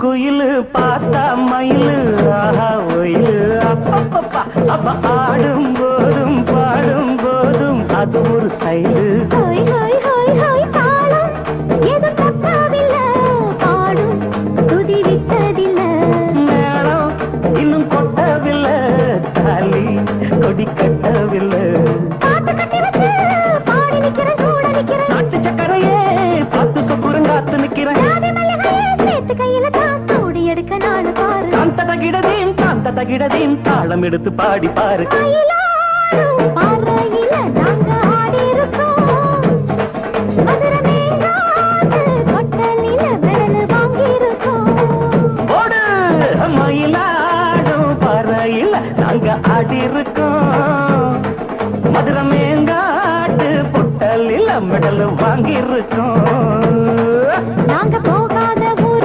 குயிலு பார்த்தா மயிலு ஆஹா ஒயிலு அப்பப்பப்பா அப்ப ஆடும் போதும் பாடும் போதும் அது ஒரு ஸ்டைலு. ஹோய் ஹோய் ஹோய் ஹோய் தாளம் எது தப்பாவில்லை பாடும் துதி விட்டதில்லை மேளம் இன்னும் கொட்டவில்லை தாலி கொடி கட்டவில்லை. பாட்டு கட்டி வச்சு பாடி நிக்கிறேன் கூட நிக்கிறேன் நாட்டு சக்கரையே பார்த்து சொக்குறங்காத்து நிக்கிறேன். ஜாதி மல்லிகையே சேர்த்து கையில தான் சூடி எடுக்க நானு பாரு காந்த தகிடதீன் தாளம் எடுத்து பாடி பாரு. மயிலாடும் பாறையில நாங்க ஆடி இருக்கோம் மதுரை மேலாது கொட்டலில மெடல் வாங்கி இருக்கோம் ஓடு மயிலாடும் பறையில் நாங்க ஆடி இருக்கோம்.